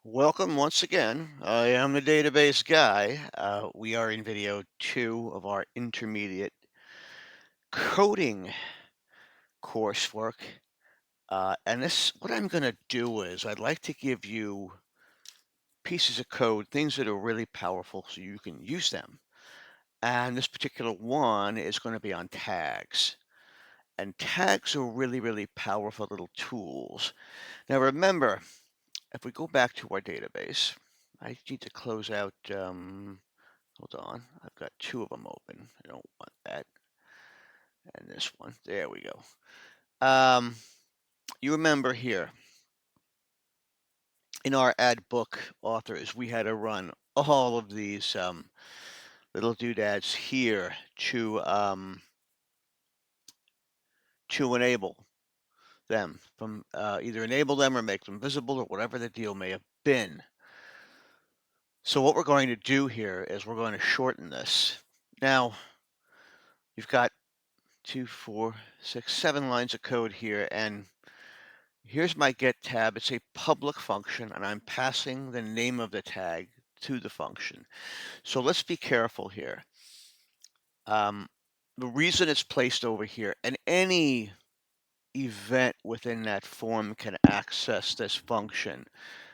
Welcome once again. I am the database guy. We are in video 2 of our intermediate coding coursework. And what I'm going to do is I'd like to give you pieces of code, things that are really powerful so you can use them. And this particular one is going to be on tags. And tags are really, really powerful little tools. Now remember, if we go back to our database, I need to close out hold on, I've got two of them open. I don't want that. And this one. There we go. Um, you remember here in our ad book authors, we had to run all of these little doodads here to enable them from either enable them or make them visible or whatever the deal may have been. So what we're going to do here is we're going to shorten this. Now you've got 2, 4, 6, 7 lines of code here, and here's my get tab. It's a public function, and I'm passing the name of the tag to the function. So let's be careful here. Um, the reason it's placed over here, and any event within that form can access this function.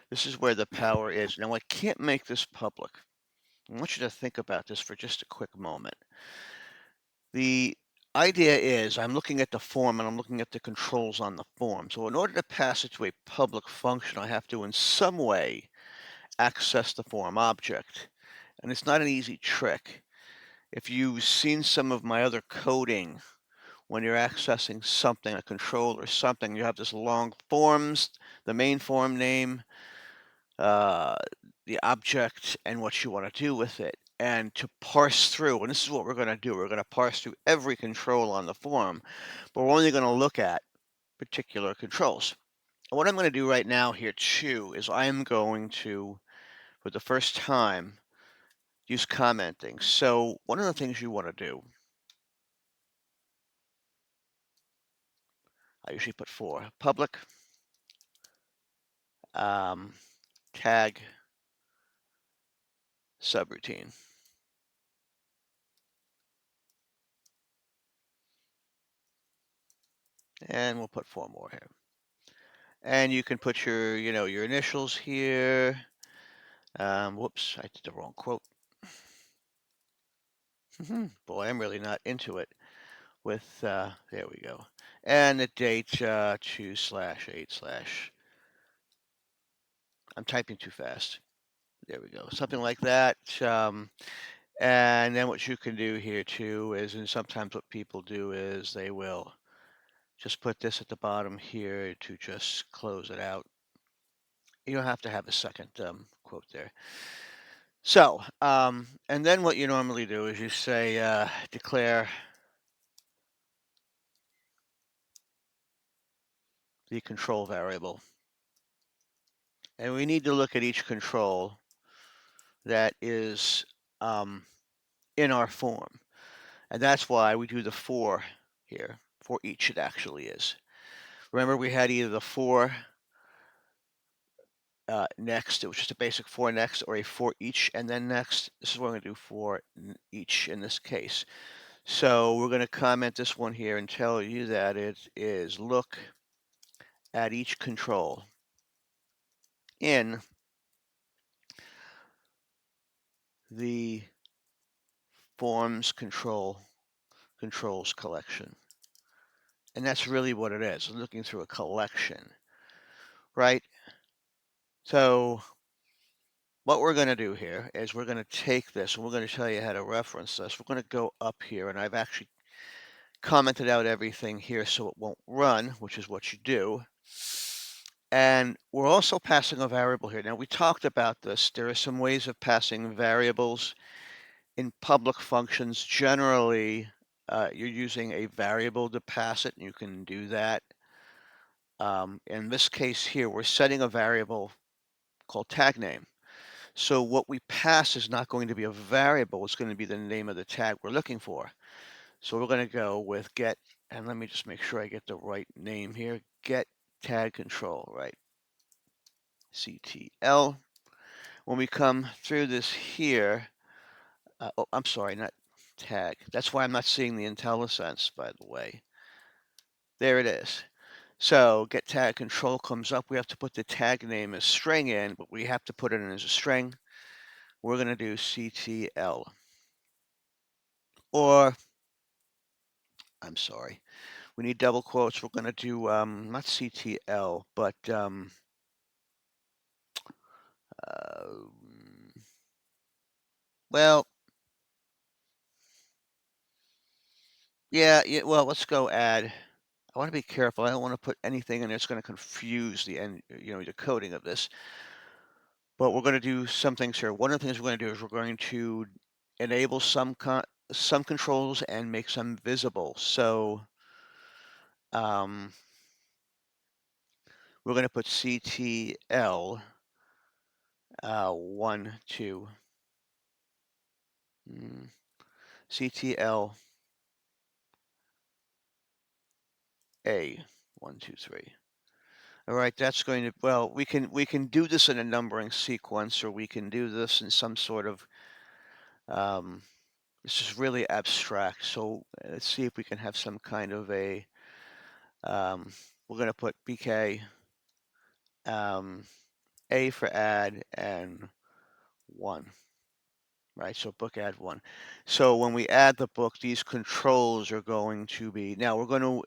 This is where the power is. Now, I can't make this public. I want you to think about this for just a quick moment. The idea is I'm looking at the form and I'm looking at the controls on the form. So in order to pass it to a public function, I have to in some way access the form object. And it's not an easy trick. If you've seen some of my other coding, when you're accessing something, a control or something, you have this long forms, the main form name, uh, the object, and what you want to do with it. And to parse through, and this is what we're going to do. We're going to parse through every control on the form, but we're only going to look at particular controls. And what I'm going to do right now here too is I am going to, for the first time, use commenting. So one of the things you want to do, I usually put for public um, tag subroutine. And we'll put 4 more here. And you can put your initials here. Whoops, I did the wrong quote. Boy, I'm really not into it with, there we go. And the date, 2/8 slash, I'm typing too fast. There we go, something like that. And then what you can do here too is, and sometimes what people do is they will just put this at the bottom here to just close it out. You don't have to have a second quote there. So, and then what you normally do is you say declare the control variable. And we need to look at each control that is in our form. And that's why we do the for here. For each it actually is. Remember we had either the for next, it was just a basic for next, or a for each and then next. This is what I'm going to do for each in this case. So we're going to comment this one here and tell you that it is look at each control in the forms controls collection. And that's really what it is, looking through a collection, right? So what we're going to do here is we're going to take this and we're going to tell you how to reference this. We're going to go up here, and I've actually commented out everything here so it won't run, which is what you do. And we're also passing a variable here. Now, we talked about this. There are some ways of passing variables in public functions. Generally, you're using a variable to pass it, and you can do that. In this case here, we're setting a variable called tag name. So what we pass is not going to be a variable, it's going to be the name of the tag we're looking for. So we're going to go with get, and let me just make sure I get the right name here, get tag control, right? CTL. When we come through this here, oh, I'm sorry, not tag. That's why I'm not seeing the IntelliSense, by the way. There it is. So get tag control comes up. We have to put the tag name as string in, but we have to put it in as a string. We're going to do CTL. Or, I'm sorry, we need double quotes. We're going to do not CTL, but uh, well, yeah, well, let's go add. I want to be careful. I don't want to put anything in there that's going to confuse the end, the coding of this. But we're going to do some things here. One of the things we're going to do is we're going to enable some controls and make some visible. So um, we're going to put CTL 1, 2, CTL A 1, 2, 3. All right, that's going to, well, we can do this in a numbering sequence, or we can do this in some sort of this is really abstract. So let's see if we can have some kind of a we're going to put BK A for add and 1, right? So book add 1. So when we add the book, these controls are going to be, now we're going to,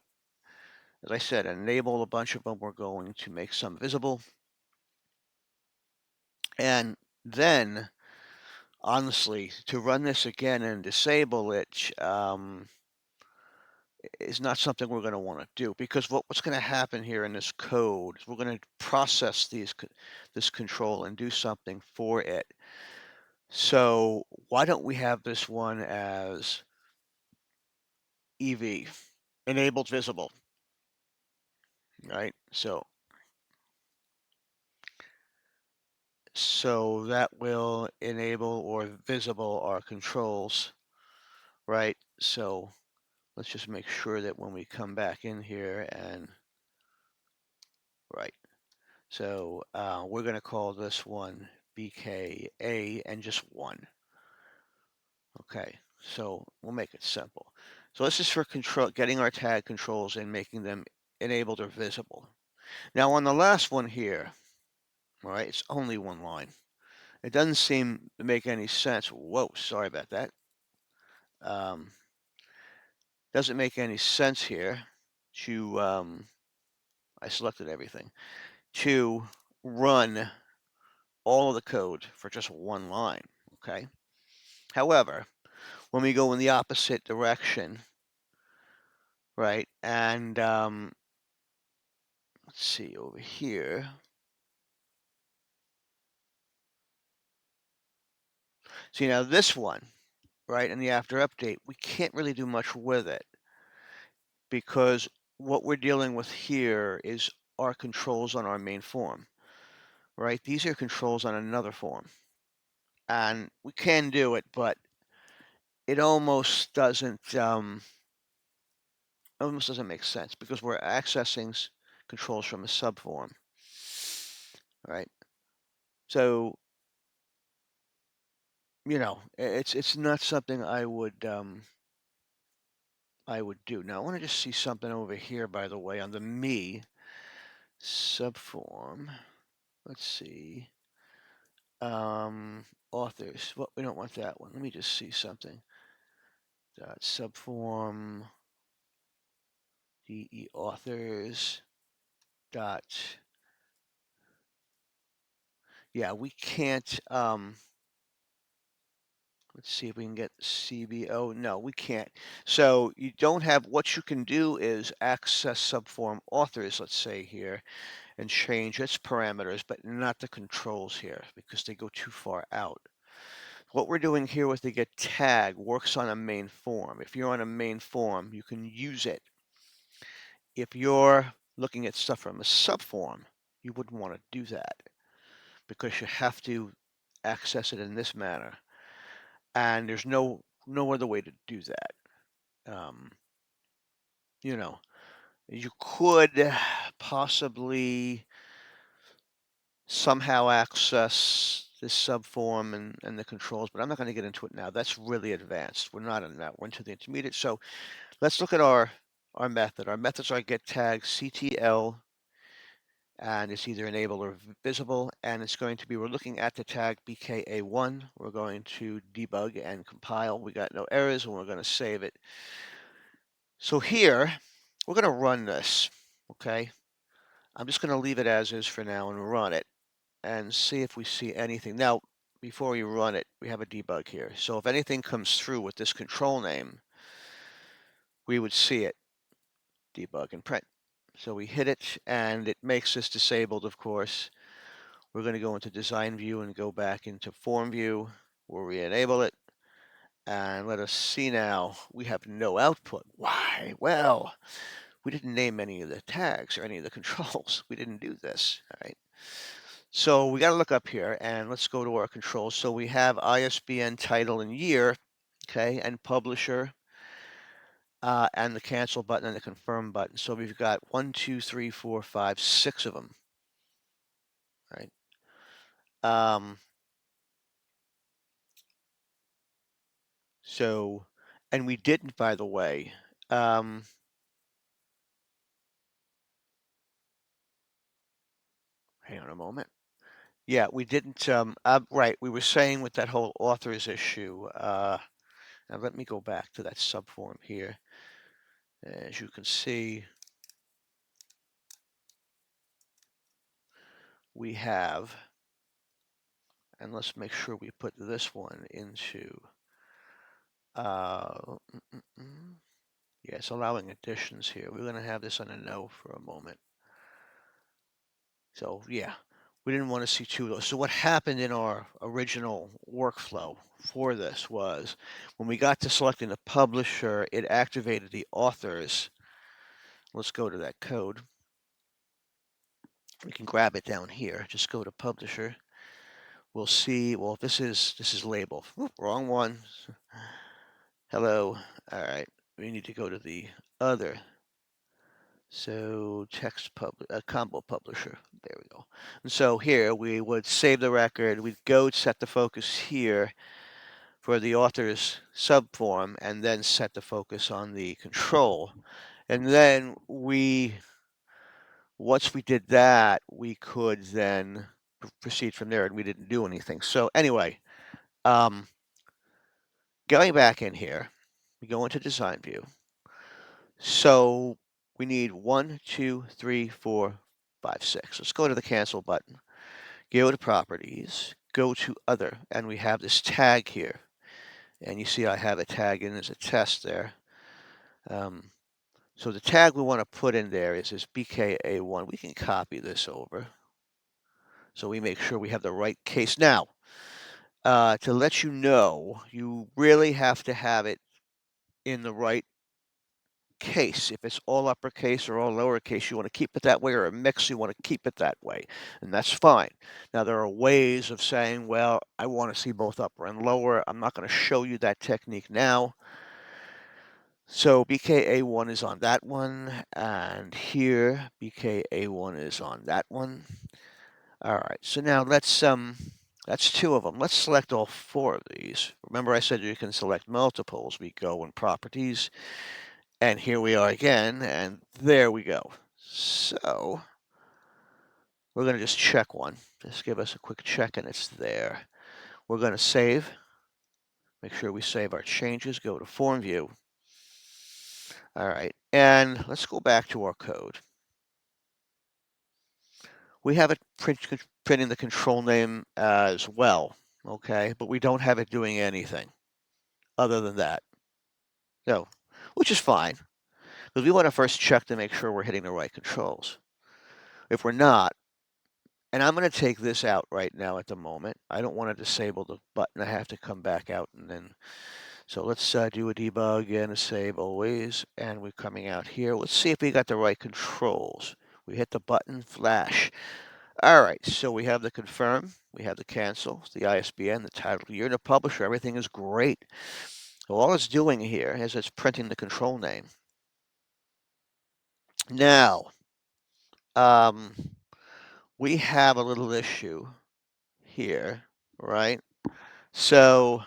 as I said, enable a bunch of them. We're going to make some visible. And then, honestly, to run this again and disable it is not something we're going to want to do, because what's going to happen here in this code is we're going to process this control and do something for it. So why don't we have this one as EV, enabled visible, right? So that will enable or visible our controls, right? So let's just make sure that when we come back in here and, right. So we're going to call this one BKA and just 1. Okay, so we'll make it simple. So this is for control, getting our tag controls and making them enabled or visible. Now on the last one here, all right, it's only one line. It doesn't seem to make any sense. Whoa, sorry about that. Doesn't make any sense here to, I selected everything, to run all of the code for just one line, okay? However, when we go in the opposite direction, right, and let's see over here. See, now this one, right, in the after update, we can't really do much with it, because what we're dealing with here is our controls on our main form, right? These are controls on another form. And we can do it, but it almost doesn't make sense, because we're accessing controls from a subform, right? So, it's not something I would do. Now I want to just see something over here, by the way, on the me subform. Let's see. Authors. Well, we don't want that one. Let me just see something. Dot subform de authors dot. Yeah, we can't. Let's see if we can get CBO. No, we can't. So you don't have, what you can do is access subform authors, let's say here, and change its parameters, but not the controls here, because they go too far out. What we're doing here with the get tag works on a main form. If you're on a main form, you can use it. If you're looking at stuff from a subform, you wouldn't want to do that, because you have to access it in this manner. And there's no other way to do that. Um, you know, you could possibly somehow access this subform and the controls, but I'm not going to get into it now. That's really advanced. We're not in that. We're into the intermediate. So let's look at our method. Our methods are get tag CTL, and it's either enable or visible, and it's going to be, we're looking at the tag BKA1. We're going to debug and compile. We got no errors, and we're going to save it. So here, we're going to run this, okay? I'm just going to leave it as is for now and run it and see if we see anything. Now, before we run it, we have a debug here. So if anything comes through with this control name, we would see it, debug and print. So we hit it and it makes this disabled, of course. We're going to go into design view and go back into form view where we enable it. And let us see now, we have no output. Why? Well, we didn't name any of the tags or any of the controls. We didn't do this, all right? So we got to look up here and let's go to our controls. So we have ISBN title and year, okay, and publisher, and the cancel button and the confirm button. So we've got 1, 2, 3, 4, 5, 6 of them, right? So, and we didn't, by the way, hang on a moment. Yeah, we didn't, right, we were saying with that whole authors issue, now let me go back to that subform here. As you can see, we have, and let's make sure we put this one into, uh, yeah, it's allowing additions here. We're gonna have this on a no for a moment. So yeah, we didn't want to see two of those. So what happened in our original workflow for this was when we got to selecting the publisher, it activated the authors. Let's go to that code. We can grab it down here. Just go to publisher. We'll see, well, this is label. Oop, wrong one. Hello. All right. We need to go to the other. So text combo publisher. There we go. And so here we would save the record. We'd go set the focus here for the author's subform and then set the focus on the control. And then once we did that, we could then proceed from there and we didn't do anything. So anyway, going back in here, we go into design view. So we need 1, 2, 3, 4, 5, 6. Let's go to the cancel button. Go to properties, go to other, and we have this tag here. And you see I have a tag in as a test there. So the tag we want to put in there is this BKA1. We can copy this over. So we make sure we have the right case. Now, to let you know, you really have to have it in the right case. If it's all uppercase or all lowercase, you want to keep it that way, or a mix, you want to keep it that way, and that's fine. Now, there are ways of saying, well, I want to see both upper and lower. I'm not going to show you that technique now. So BKA1 is on that one, and here BKA1 is on that one. All right, so now that's two of them. Let's select all four of these. Remember I said you can select multiples. We go in properties, and here we are again, and there we go. So we're going to just check one. Just give us a quick check, and it's there. We're going to save. Make sure we save our changes. Go to form view. All right, and let's go back to our code. We have it printing the control name as well, okay? But we don't have it doing anything other than that. No, which is fine, because we want to first check to make sure we're hitting the right controls. If we're not, and I'm going to take this out right now at the moment. I don't want to disable the button. I have to come back out and then. So let's do a debug and a save always. And we're coming out here. Let's see if we got the right controls. We hit the button, flash. All right, so we have the confirm, we have the cancel, the ISBN, the title, year, and the publisher. Everything is great. So all it's doing here is it's printing the control name. Now, we have a little issue here, right? So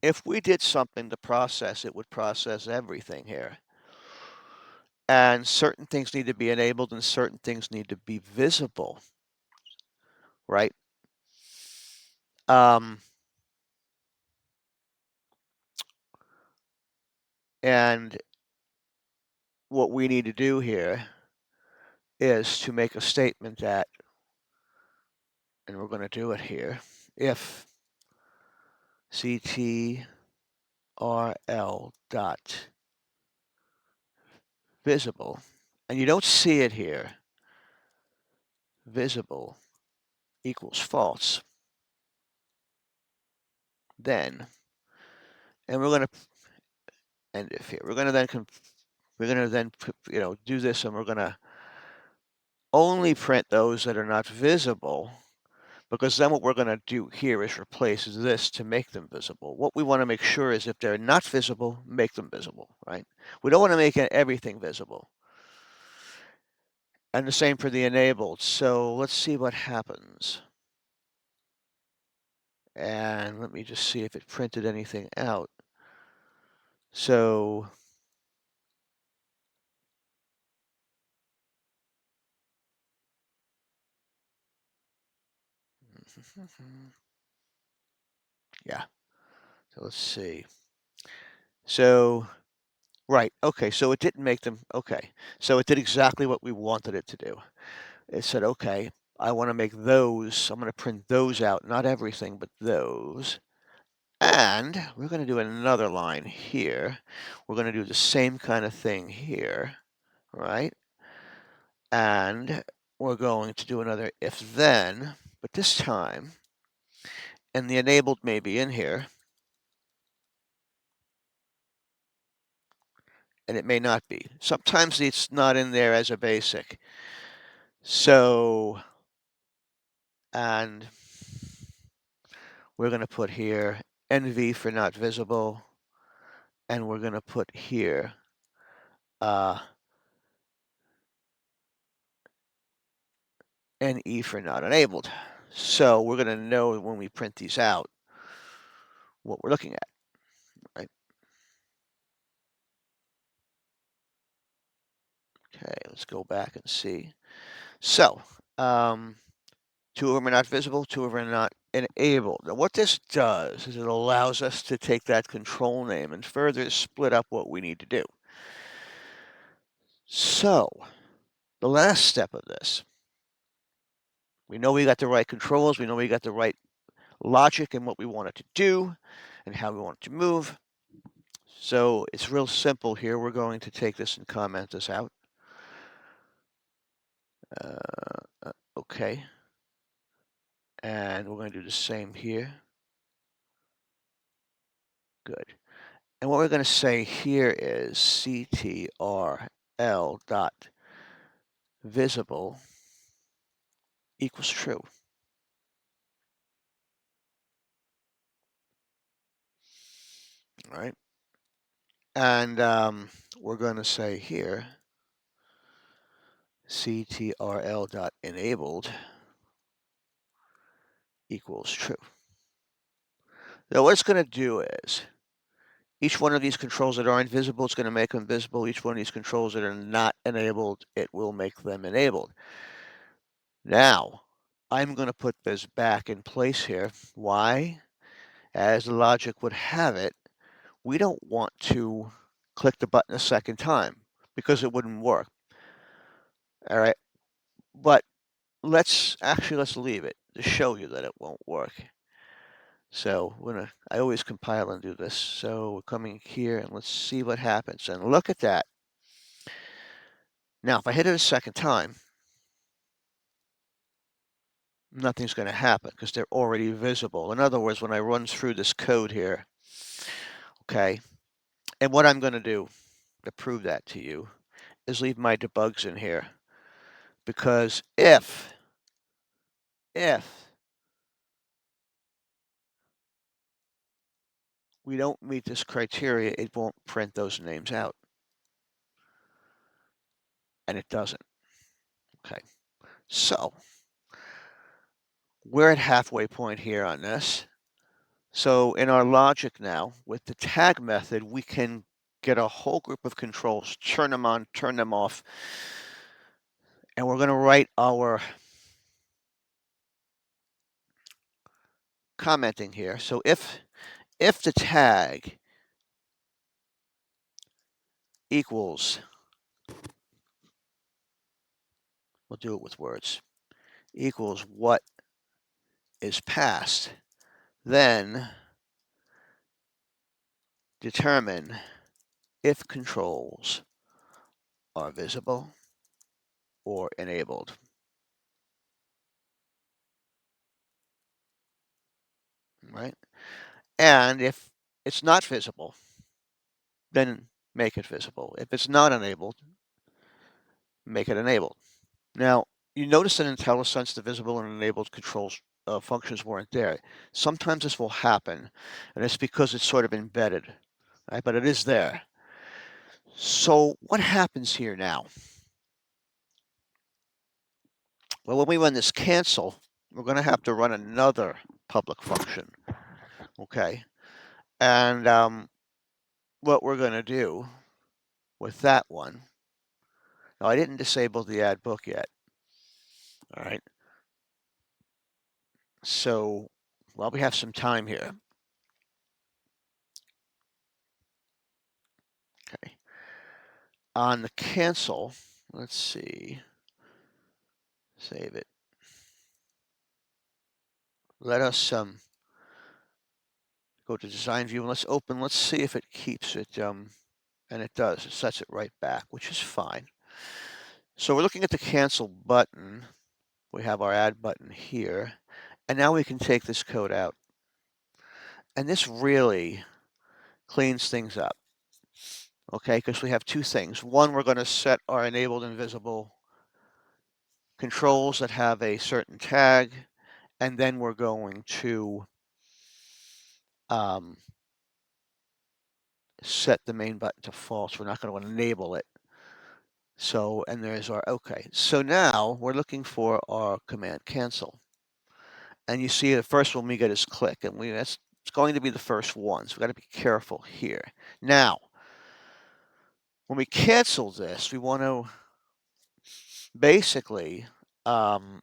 if we did something to process, it would process everything here. And certain things need to be enabled and certain things need to be visible, right? Um, and what we need to do here is to make a statement that, and we're going to do it here, if CTRL dot visible, and you don't see it here, visible equals false, then, and we're going to end if here, we're going to then do this, and we're going to only print those that are not visible, because then what we're going to do here is replace this to make them visible. What we want to make sure is if they're not visible, make them visible, right? We don't want to make everything visible. And the same for the enabled. So let's see what happens. And let me just see if it printed anything out. So yeah, so let's see. So, right, okay, so it didn't make them, okay. So it did exactly what we wanted it to do. It said, okay, I want to make those, I'm going to print those out, not everything, but those. And we're going to do another line here. We're going to do the same kind of thing here, right? And we're going to do another if then, but this time, and the enabled may be in here, and it may not be. Sometimes it's not in there as a basic. So, and we're going to put here NV for not visible, and we're going to put here NE for not enabled. So we're going to know when we print these out what we're looking at, right? Okay, let's go back and see. So, two of them are not visible, two of them are not enabled. Now, what this does is it allows us to take that control name and further split up what we need to do. So, the last step of this, we know we got the right controls, we know we got the right logic and what we want it to do and how we want it to move. So it's real simple here. We're going to take this and comment this out. Okay. And we're going to do the same here. Good. And what we're going to say here is CTRL dot visible equals true. All right. And we're going to say here CTRL dot enabled equals true. Now what it's going to do is each one of these controls that are invisible, it's going to make them visible. Each one of these controls that are not enabled, it will make them enabled. Now, I'm going to put this back in place here. Why? As the logic would have it, we don't want to click the button a second time because it wouldn't work. All right. But let's leave it to show you that it won't work. So I always compile and do this. So we're coming here and let's see what happens. And look at that. Now, if I hit it a second time, nothing's going to happen because they're already visible. In other words, when I run through this code here, okay, and what I'm going to do to prove that to you is leave my debugs in here. Because if we don't meet this criteria, it won't print those names out. And it doesn't. Okay. So we're at halfway point here on this. So in our logic now, with the tag method, we can get a whole group of controls, turn them on, turn them off, and we're going to write our commenting here. So if the tag equals, we'll do it with words, equals what is passed, then determine if controls are visible or enabled. Right? And if it's not visible, then make it visible. If it's not enabled, make it enabled. Now, you notice that in IntelliSense, the visible and enabled controls functions weren't there. Sometimes this will happen, and it's because it's sort of embedded, right? But it is there. So what happens here now? Well, when we run this cancel, we're going to have to run another public function, okay? And what we're going to do with that one, now I didn't disable the add book yet, all right? So while we have some time here, okay, on the cancel, let's see, save it. Let us go to design view and let's open, let's see if it keeps it, and it does, it sets it right back, which is fine. So we're looking at the cancel button. We have our add button here, and now we can take this code out. And this really cleans things up, okay? Because we have two things. One, we're going to set our enabled and visible controls that have a certain tag, and then we're going to set the main button to false. We're not going to enable it. So, and there's our, okay. So now we're looking for our command cancel. And you see the first one we get is click, and it's going to be the first one. So we've got to be careful here. Now, when we cancel this, we want to basically, those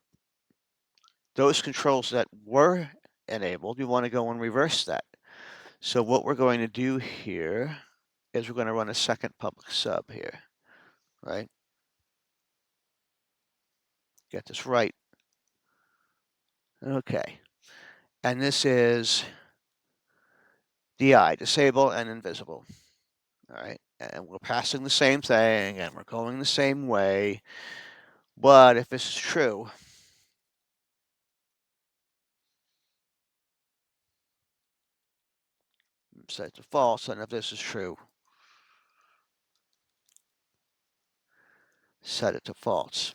controls that were enabled, we want to go and reverse that. So what we're going to do here is we're going to run a second public sub here, right? Get this right. Okay. And this is DI, disable and invisible. All right. And we're passing the same thing and we're going the same way. But if this is true, set it to false. And if this is true, set it to false.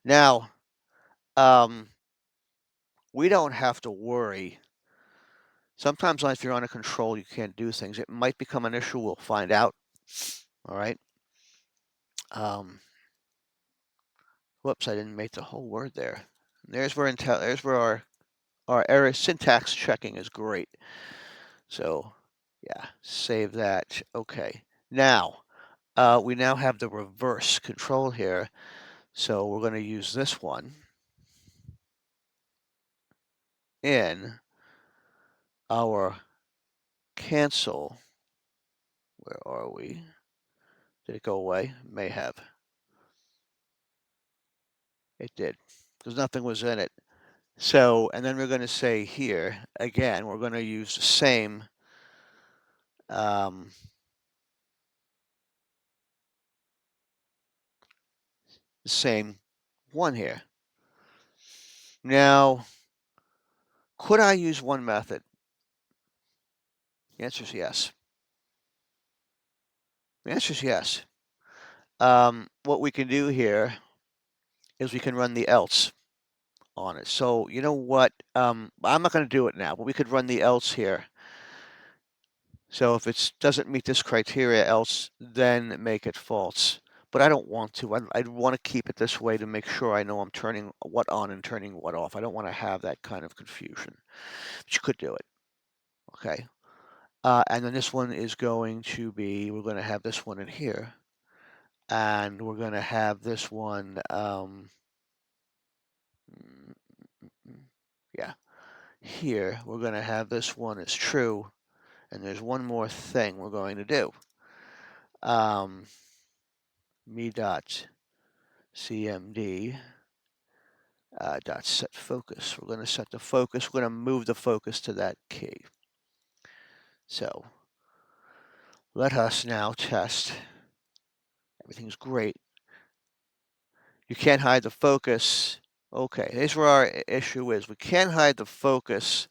Now, we don't have to worry. Sometimes if you're on a control, you can't do things. It might become an issue. We'll find out. All right. Whoops, I didn't make the whole word there. There's where our error syntax checking is great. So yeah, save that. Okay. Now, we now have the reverse control here. So we're going to use this one in our cancel. Where are we? Did it go away? May have. It did, because nothing was in it. So, and then we're going to say here, again, we're going to use the same one here. Now, could I use one method? The answer is yes. The answer is yes. What we can do here is we can run the else on it. So you know what? I'm not going to do it now, but we could run the else here. So if it doesn't meet this criteria else, then make it false. but I don't want to. I'd want to keep it this way to make sure I know I'm turning what on and turning what off. I don't want to have that kind of confusion. But you could do it. Okay. And then this one is going to be, we're going to have this one in here. And we're going to have this one, mm, yeah, here. We're going to have this one as true. And there's one more thing we're going to do. Me dot cmd dot set focus. We're going to set the focus. We're going to move the focus to that key. So let us now test. Everything's great. You can't hide the focus. Okay, here's where our issue is. We can't hide the focus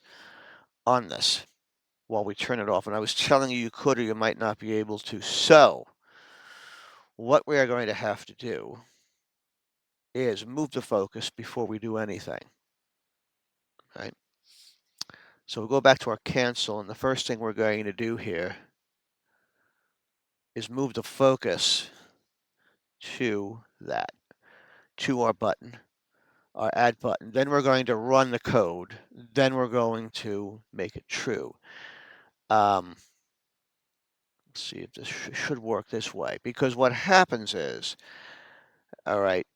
on this while we turn it off. And I was telling you you could or you might not be able to. So what we are going to have to do is move the focus before we do anything. Right? So we'll go back to our cancel, and the first thing we're going to do here is move the focus to that, to our button, our add button. Then we're going to run the code. Then we're going to make it true. Let's see if this should work this way. Because what happens is, all right,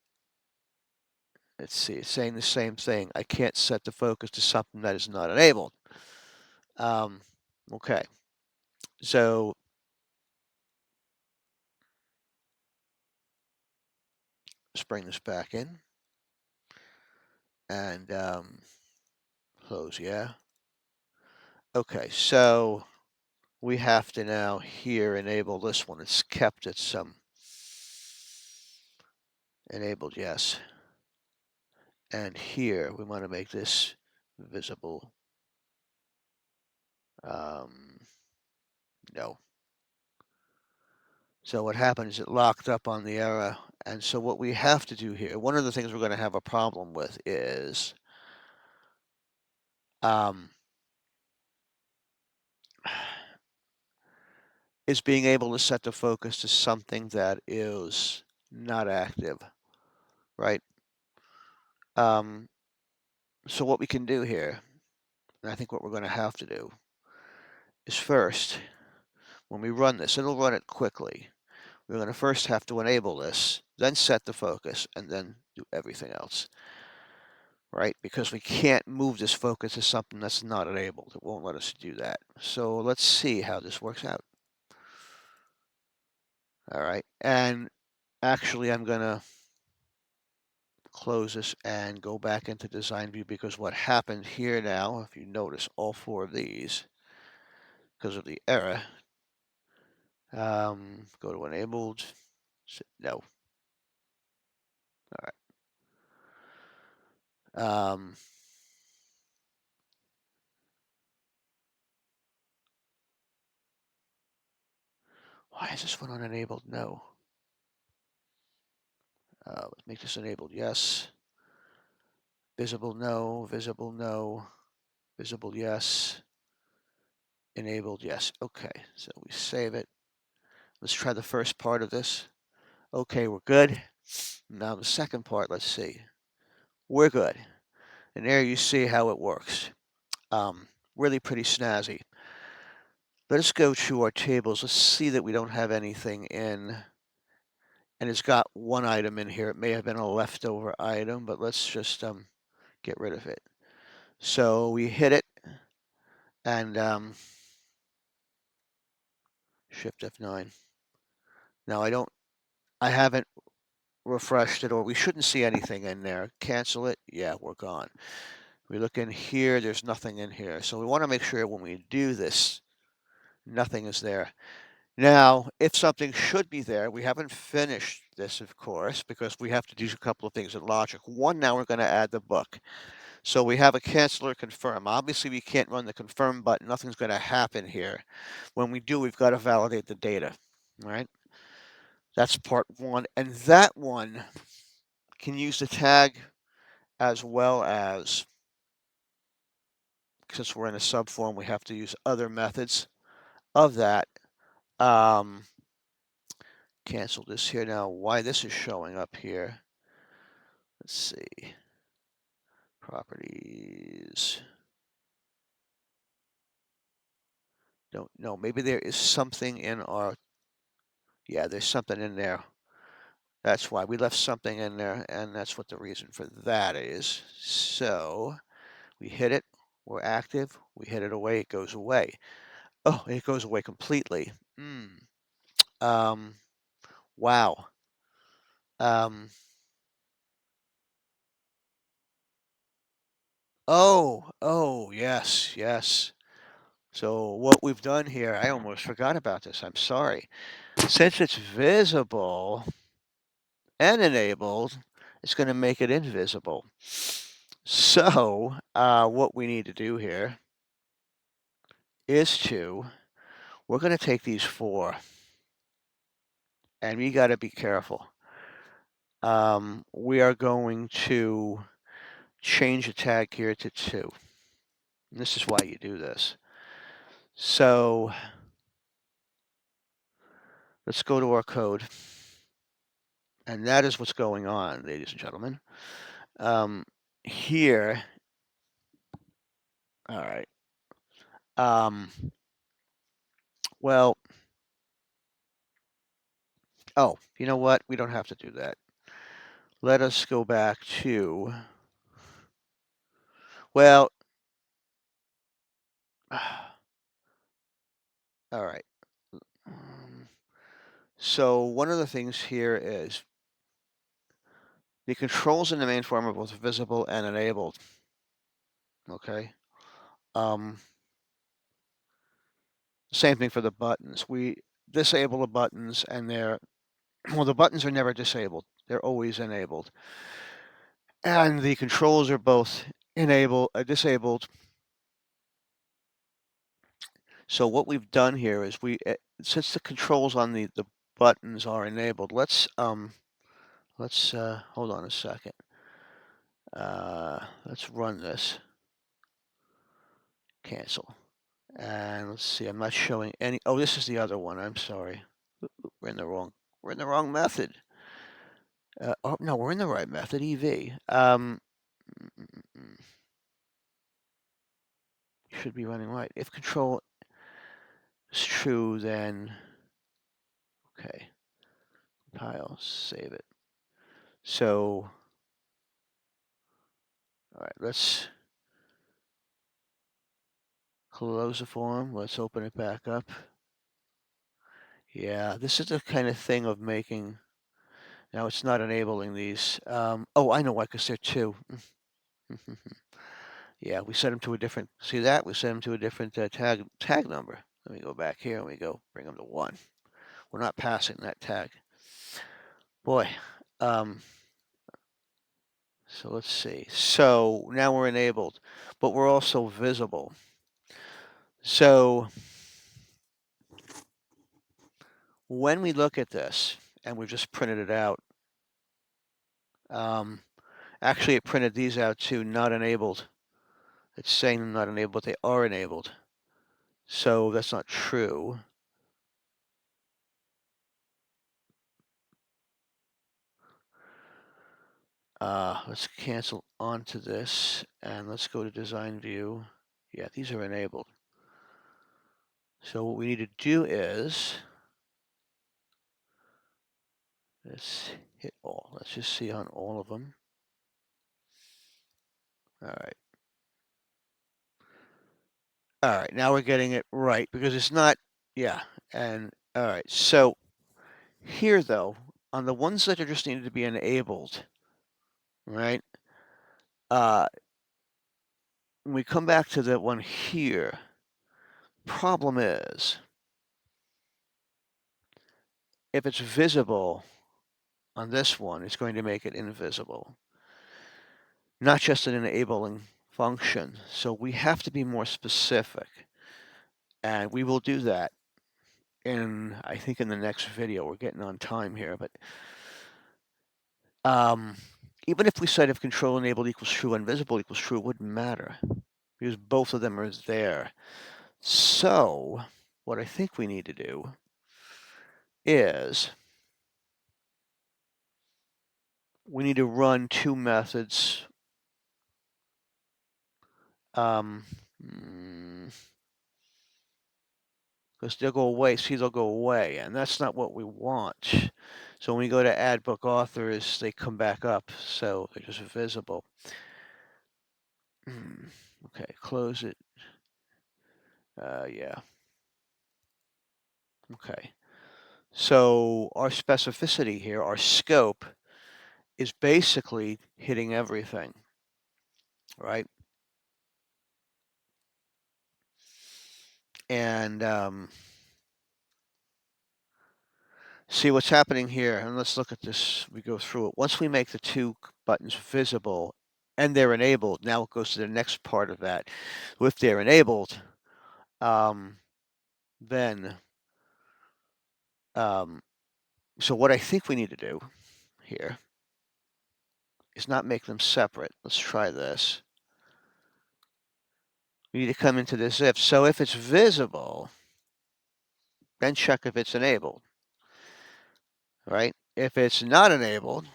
let's see, it's saying the same thing. I can't set the focus to something that is not enabled. Okay, so let's bring this back in. And close, yeah. Okay, so we have to now here enable this one. It's kept its enabled, yes. And here we want to make this visible. No. So what happened is it locked up on the error. And so what we have to do here, one of the things we're going to have a problem with is being able to set the focus to something that is not active, right? So what we can do here, and I think what we're going to have to do, is first, when we run this, it'll run it quickly. We're going to first have to enable this, then set the focus, and then do everything else, right? Because we can't move this focus to something that's not enabled. It won't let us do that. So let's see how this works out. All right, and actually I'm going to close this and go back into design view, because what happened here now, if you notice all four of these, because of the error, go to enabled, no. All right. Why is this one unenabled? No. Let's make this enabled, yes. Visible, no. Visible, no. Visible, yes. Enabled, yes. Okay, so we save it. Let's try the first part of this. Okay, we're good. Now the second part, let's see. We're good. And there you see how it works. Really pretty snazzy. Let's go to our tables. Let's see that we don't have anything in. And it's got one item in here. It may have been a leftover item, but let's just get rid of it. So we hit it, and Shift F9. Now I haven't refreshed it, or we shouldn't see anything in there. Cancel it. Yeah, we're gone. We look in here, there's nothing in here. So we want to make sure when we do this, nothing is there. Now, if something should be there, we haven't finished this, of course, because we have to do a couple of things in logic. One, now we're going to add the book. So we have a cancel or confirm. Obviously, we can't run the confirm button. Nothing's going to happen here. When we do, we've got to validate the data, right? That's part one. And that one can use the tag as well as, since we're in a subform, we have to use other methods of that. cancel this here. Now, why this is showing up here, let's see, properties. Don't know, maybe there is something in our, yeah, there's something in there. That's why we left something in there, and that's what the reason for that is. So we hit it, we're active, we hit it away, it goes away. Oh, it goes away completely. Um, wow. Oh, yes, yes. So what we've done here, I almost forgot about this. I'm sorry. Since it's visible and enabled, it's going to make it invisible. So what we need to do here is we're going to take these four, and we got to be careful. We are going to change the tag here to 2. And this is why you do this. So let's go to our code. And that is what's going on, ladies and gentlemen. Here, all right. Well, oh, you know what? We don't have to do that. Let us go back to, well, all right. So one of the things here is the controls in the main form are both visible and enabled. Okay. Same thing for the buttons. We disable the buttons, and well, the buttons are never disabled. They're always enabled. And the controls are both disabled. So what we've done here is since the controls on the buttons are enabled, let's hold on a second. Let's run this. Cancel. And let's see, I'm not showing any. Oh, this is the other one. I'm sorry. We're in the wrong method. Oh no, we're in the right method. EV. Should be running right. If control is true, then okay. Compile, save it. So, all right, let's close the form. Let's open it back up. Yeah, this is the kind of thing of making. Now it's not enabling these. Oh, I know why, because they're 2. Yeah, we set them to a different. See that? We set them to a different tag number. Let me go back here and we go bring them to 1. We're not passing that tag. Boy. So let's see. So now we're enabled, but we're also visible. So when we look at this, and we've just printed it out, actually it printed these out too, not enabled. It's saying they're not enabled, but they are enabled. So that's not true. Let's cancel onto this, and let's go to design view. Yeah, these are enabled. So what we need to do is, let's hit all. Let's just see on all of them. All right. All right, now we're getting it right because it's not, yeah. And all right, so here though, on the ones that are just needed to be enabled, right? When we come back to the one here, problem is, if it's visible on this one, it's going to make it invisible. Not just an enabling function. So we have to be more specific. And we will do that I think in the next video. We're getting on time here, but even if we said if control enabled equals true and visible equals true, it wouldn't matter because both of them are there. So what I think we need to do is we need to run two methods. Because they'll go away, see, they'll go away, and that's not what we want. So when we go to add book authors, they come back up, so they're just visible. Okay, close it. Yeah. Okay. So our specificity here, our scope, is basically hitting everything, right? And see what's happening here. And let's look at this. We go through it. Once we make the two buttons visible and they're enabled, now it goes to the next part of that. If they're enabled, then so what I think we need to do here is not make them separate. Let's try this. We need to come into this if. So if it's visible, then check if it's enabled, right? If it's not enabled,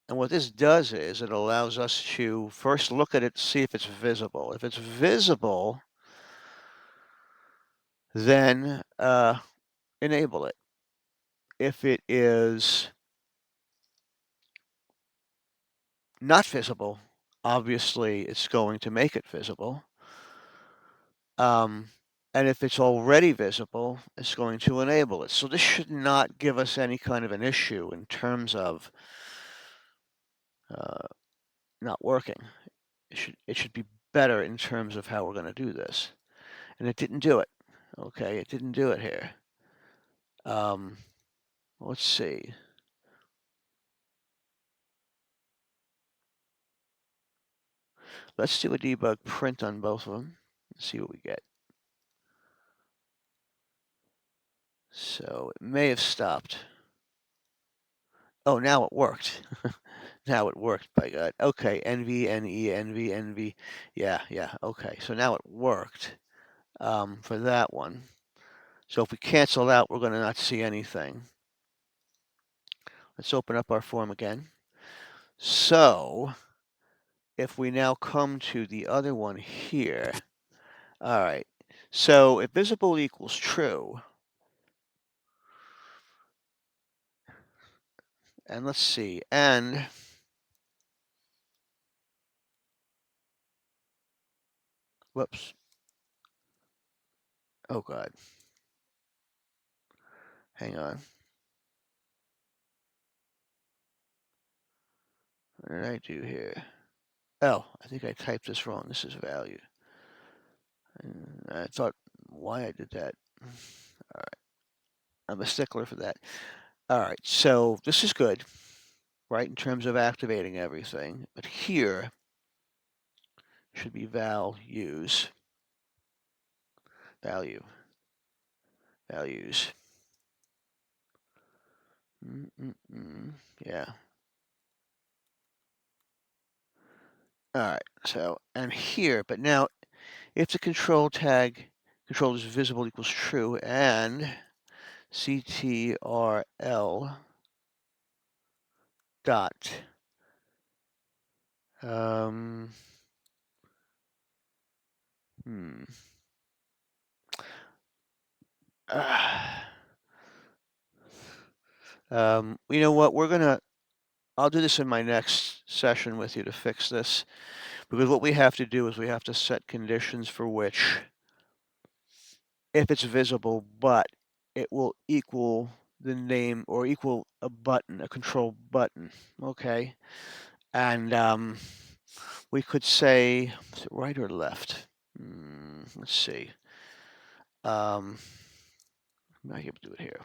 and what this does is it allows us to first look at it, see if it's visible. If it's visible, then enable it. If it is not visible, obviously it's going to make it visible. And if it's already visible, it's going to enable it. So this should not give us any kind of an issue in terms of not working. It should be better in terms of how we're going to do this. And it didn't do it. Okay, it didn't do it here. Let's see. Let's do a debug print on both of them and see what we get. So it may have stopped. Oh, now it worked. Now it worked, by God. Okay, NV, NE, NV, NV. Yeah, yeah, okay. So now it worked for that one. So if we cancel out, we're going to not see anything. Let's open up our form again. So if we now come to the other one here, all right. So if visible equals true, and let's see, and whoops. Oh God. Hang on. What did I do here? Oh, I think I typed this wrong. This is value. And I thought why I did that. All right. I'm a stickler for that. All right. So this is good, right, in terms of activating everything. But here should be values. Values. Yeah. All right. So, and here, but now if the control tag control is visible equals true and CTRL dot um hmm you know what, I'll do this in my next session with you to fix this, because what we have to do is we have to set conditions for which if it's visible but it will equal the name or equal a button, a control button, okay? And we could say, is it right or left? Let's see. I'm not able to do it here.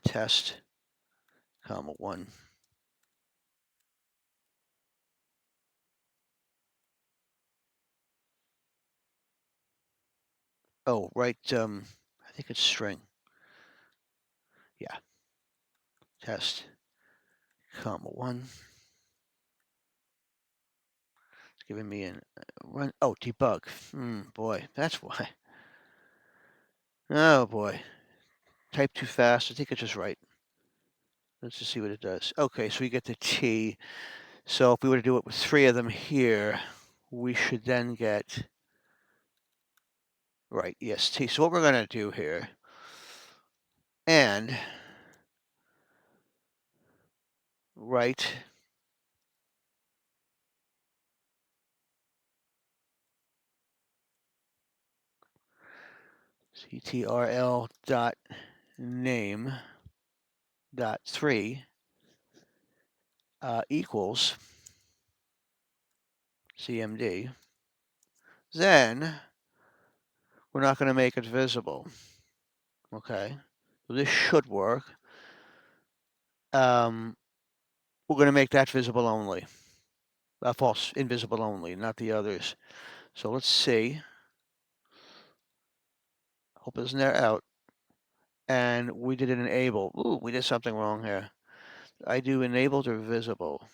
Test, comma 1. Oh, right, I think it's string. Yeah. Test, comma 1. It's giving me an run. Oh, debug. Boy, that's why. Oh boy. Type too fast. I think it's just right. Let's just see what it does. Okay, so we get the T. So if we were to do it with 3 of them here, we should then get, right, yes, T. So what we're going to do here, and, right, CTRL dot name dot 3 equals CMD. Then we're not going to make it visible. Okay, so this should work. We're going to make that visible only. False, invisible only, not the others. So let's see. Hope isn't there out. And we did an enable. Ooh, we did something wrong here. I do enabled or visible.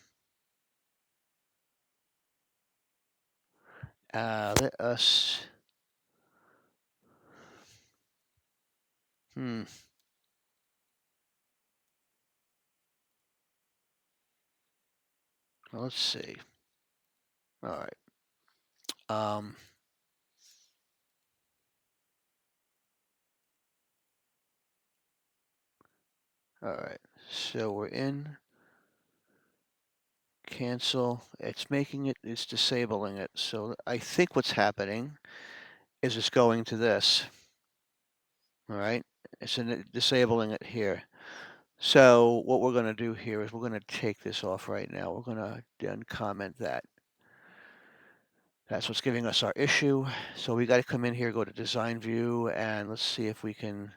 Let us. Let's see. All right. Um, all right. So we're in cancel. It's making it, it's disabling it. So I think what's happening is it's going to this. All right. It's disabling it here. So what we're going to do here is we're going to take this off right now. We're going to then comment that. That's what's giving us our issue. So we got to come in here, go to design view, and let's see if we can.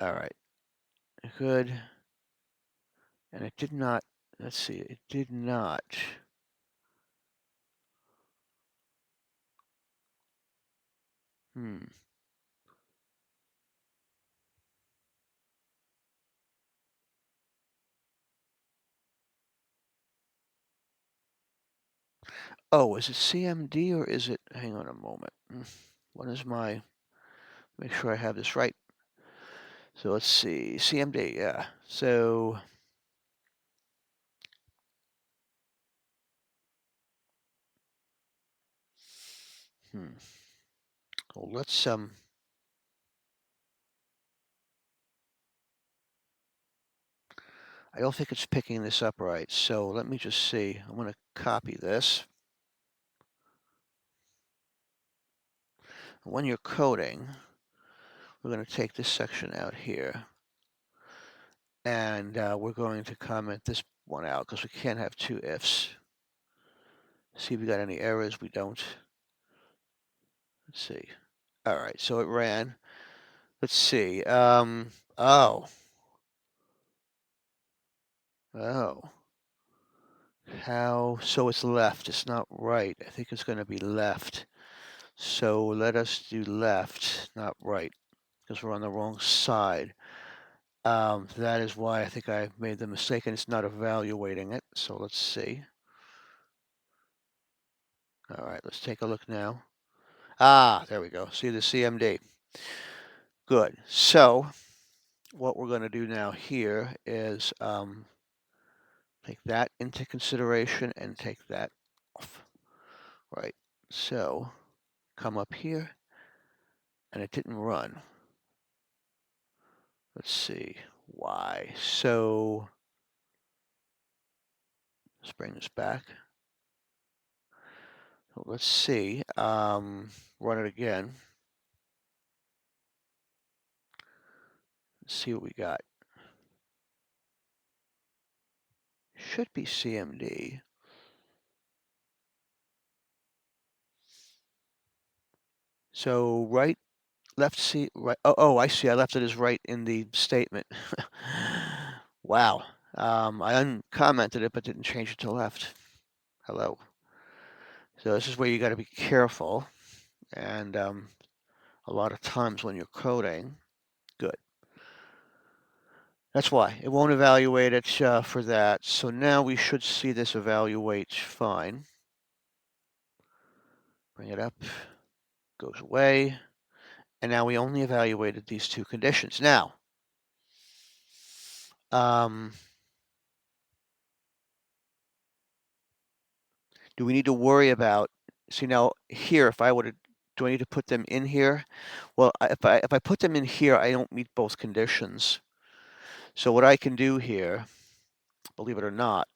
All right. Good. And it did not, let's see, it did not. Hmm. Oh, is it CMD or is it, hang on a moment. What is my, make sure I have this right. So let's see, CMD, yeah. So, well, let's, I don't think it's picking this up right. So let me just see. I'm going to copy this. When you're coding, we're going to take this section out here. And we're going to comment this one out because we can't have 2 ifs. See if we got any errors. We don't. Let's see. All right, so it ran. Let's see. Oh. Oh. How? So it's left. It's not right. I think it's going to be left. So let us do left, not right, because we're on the wrong side. That is why I think I made the mistake, and it's not evaluating it. So let's see. All right, let's take a look now. Ah, there we go. See the CMD. Good. So what we're going to do now here is take that into consideration and take that off. Right. So come up here and it didn't run. Let's see why. So let's bring this back. So let's see. Run it again. Let's see what we got. Should be CMD. So right, left, C, right. Oh, I see. I left it as right in the statement. Wow. I uncommented it, but didn't change it to left. Hello. So this is where you got to be careful. And a lot of times when you're coding, good. That's why it won't evaluate it for that. So now we should see this evaluate fine. Bring it up, goes away. And now we only evaluated these two conditions. Now, do we need to worry about, see now here, if I were to, do I need to put them in here? Well, if I put them in here, I don't meet both conditions. So what I can do here, believe it or not,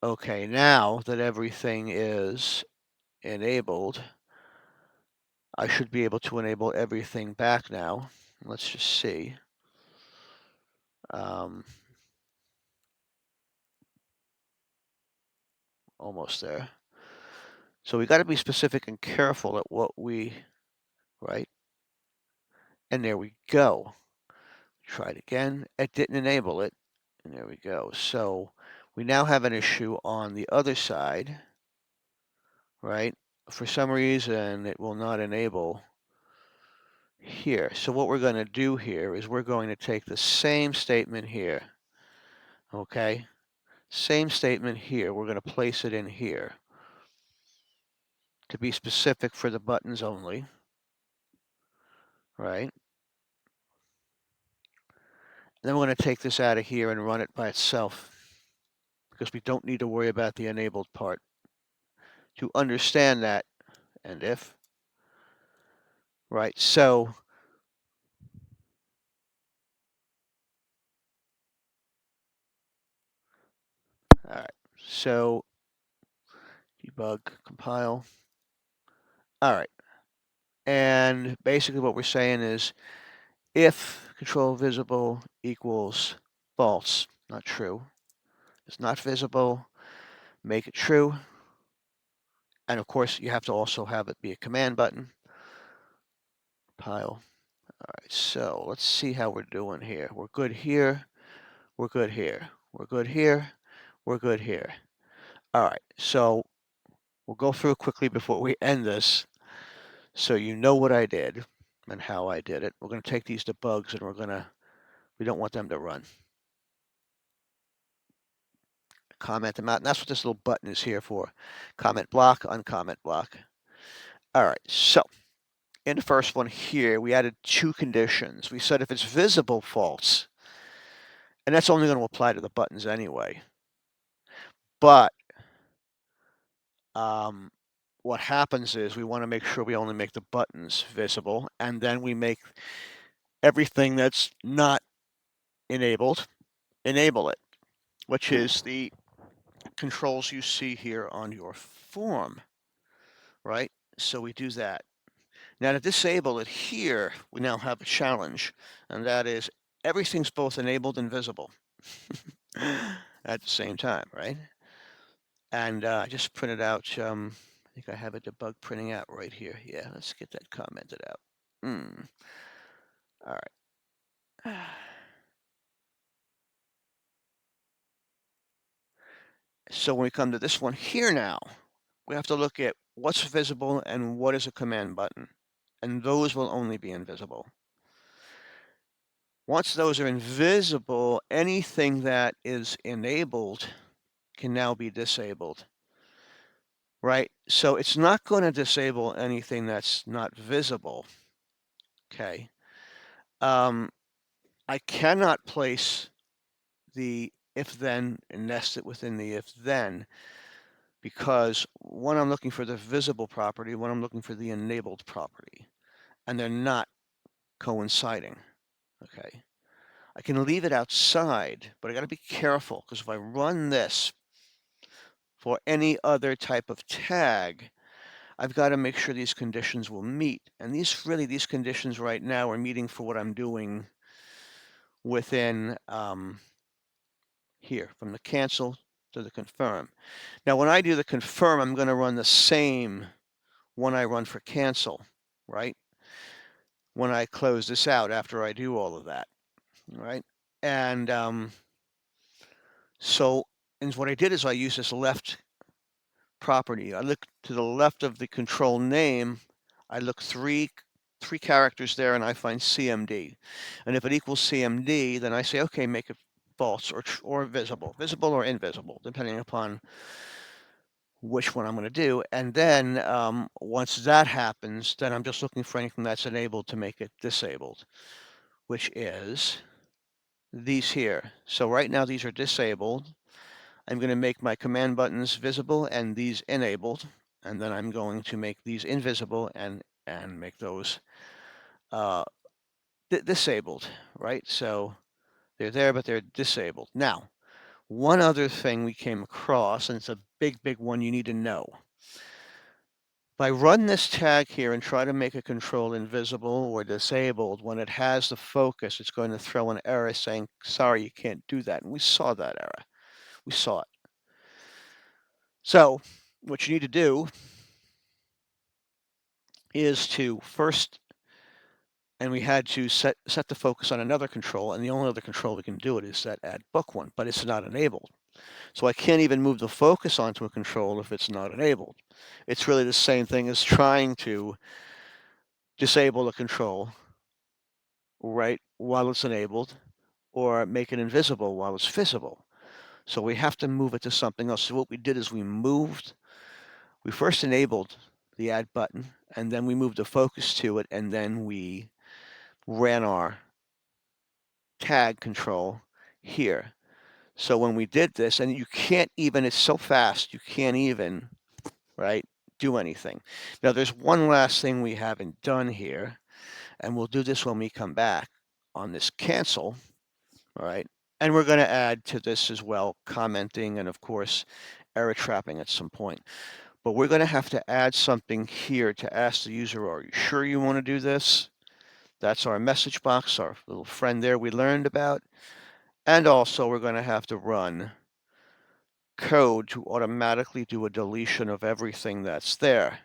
okay, now that everything is enabled, I should be able to enable everything back now. Let's just see. Almost there. So we got to be specific and careful at what we, right? And there we go. Try it again. It didn't enable it. And there we go. So we now have an issue on the other side, right? For some reason, it will not enable here. So what we're going to do here is we're going to take the same statement here, okay? Same statement here. We're going to place it in here to be specific for the buttons only, right? Then we're going to take this out of here and run it by itself because we don't need to worry about the enabled part. To understand that, and if, right? So, all right. So, debug, compile. All right. And basically what we're saying is if control visible equals false, not true, it's not visible, make it true. And of course, you have to also have it be a command button. Pile. All right, so let's see how we're doing here. We're good here. We're good here. We're good here. We're good here. All right, so we'll go through quickly before we end this so you know what I did and how I did it. We're going to take these debugs and we don't want them to run. Comment them out, and that's what this little button is here for. Comment block, uncomment block. All right, so in the first one here, we added two conditions. We said if it's visible, false. And that's only going to apply to the buttons anyway. But what happens is we want to make sure we only make the buttons visible, and then we make everything that's not enabled, enable it, which is the controls you see here on your form, right? So we do that. Now to disable it here, we now have a challenge, and that is everything's both enabled and visible at the same time, right? And I just printed out, I think I have a debug printing out right here. Yeah, let's get that commented out. All right. So when we come to this one here now, we have to look at what's visible and what is a command button. And those will only be invisible. Once those are invisible, anything that is enabled can now be disabled, right? So it's not going to disable anything that's not visible, okay? I cannot place the if-then and nest it within the if-then because one, I'm looking for the visible property, one, I'm looking for the enabled property, and they're not coinciding, okay? I can leave it outside, but I got to be careful because if I run this for any other type of tag, I've got to make sure these conditions will meet. And these conditions right now are meeting for what I'm doing within here, from the cancel to the confirm. Now, when I do the confirm, I'm going to run the same one I run for cancel, right? When I close this out after I do all of that, right? And so, and what I did is I use this left property. I look to the left of the control name. I look three characters there, and I find CMD. And if it equals CMD, then I say, okay, make it false or visible or invisible, depending upon which one I'm going to do. And then once that happens, then I'm just looking for anything that's enabled to make it disabled, which is these here. So right now these are disabled. I'm going to make my command buttons visible and these enabled. And then I'm going to make these invisible and make those uh, disabled, right? So they're there, but they're disabled. Now, one other thing we came across, and it's a big, big one you need to know. If I run this tag here and try to make a control invisible or disabled, when it has the focus, it's going to throw an error saying, sorry, you can't do that. And we saw that error. We saw it. So what you need to do is to first, and we had to set the focus on another control, and the only other control we can do it is set add book one, but it's not enabled. So I can't even move the focus onto a control if it's not enabled. It's really the same thing as trying to disable a control, right, while it's enabled, or make it invisible while it's visible. So we have to move it to something else. So what we did is we first enabled the add button, and then we moved the focus to it, and then we ran our tag control here. So when we did this, and you can't even, it's so fast, you can't even, right, do anything. Now there's one last thing we haven't done here, and we'll do this when we come back on this cancel, all right? And we're going to add to this as well, commenting and of course, error trapping at some point. But we're going to have to add something here to ask the user, are you sure you want to do this? That's our message box, our little friend there we learned about. And also we're going to have to run code to automatically do a deletion of everything that's there.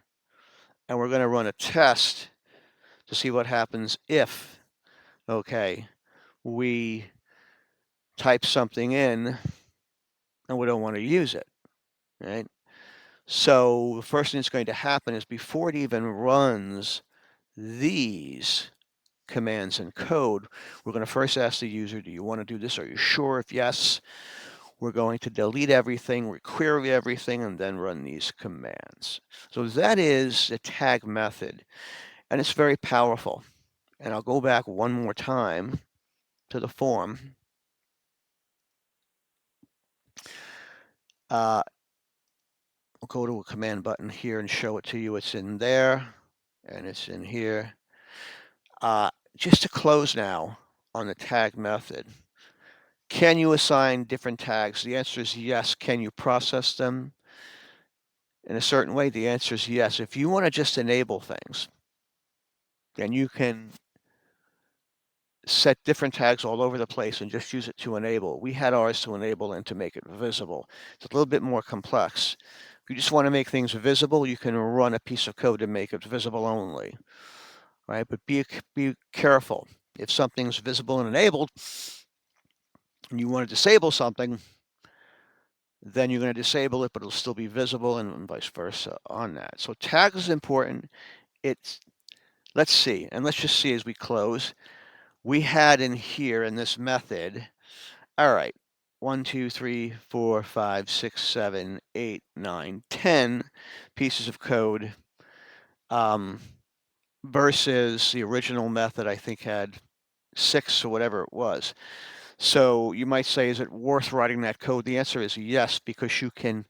And we're going to run a test to see what happens if, okay, we type something in and we don't want to use it, right? So the first thing that's going to happen is before it even runs these commands in code, we're going to first ask the user, do you want to do this? Are you sure? If yes, we're going to delete everything, requery everything, and then run these commands. So that is the tag method, and it's very powerful. And I'll go back one more time to the form. I'll go to a command button here and show it to you. It's in there, and it's in here. Just to close now on the tag method, can you assign different tags? The answer is yes. Can you process them in a certain way? The answer is yes. If you want to just enable things, then you can set different tags all over the place and just use it to enable. We had ours to enable and to make it visible. It's a little bit more complex. If you just want to make things visible, you can run a piece of code to make it visible only, right? But be careful. If something's visible and enabled, and you want to disable something, then you're going to disable it, but it'll still be visible and vice versa on that. So tag is important. Let's see, and let's just see as we close. We had in here in this method, all right, 1, 2, 3, 4, 5, 6, 7, 8, 9, 10 pieces of code versus the original method I think had 6 or whatever it was. So you might say, is it worth writing that code? The answer is yes, because you can,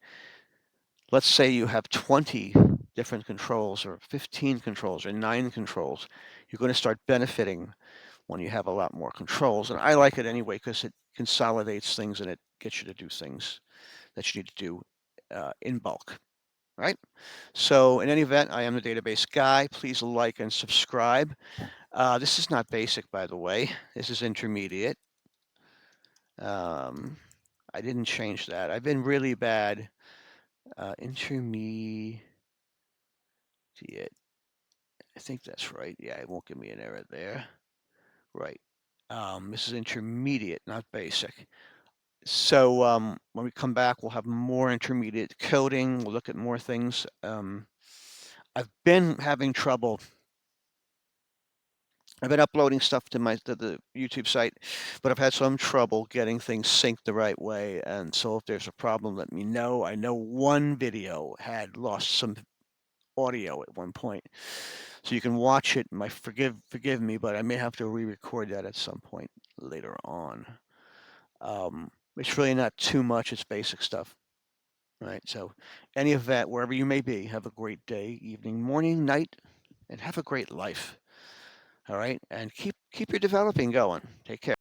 let's say you have 20 different controls or 15 controls or 9 controls. You're going to start benefiting when you have a lot more controls. And I like it anyway because it consolidates things and it gets you to do things that you need to do in bulk, right? So in any event, I am the database guy. Please like and subscribe. This is not basic, by the way. This is intermediate. I didn't change that. I've been really bad. Intermediate. I think that's right. Yeah, it won't give me an error there. Right. This is intermediate, not basic. So when we come back, we'll have more intermediate coding. We'll look at more things. I've been having trouble I've been uploading stuff to the YouTube site, but I've had some trouble getting things synced the right way. And so if there's a problem, let me know. I know one video had lost some audio at one point, so you can watch it. Forgive me, but I may have to re-record that at some point later on. It's really not too much. It's basic stuff, right? So, any of that, wherever you may be, have a great day, evening, morning, night, and have a great life. All right, and keep your developing going. Take care.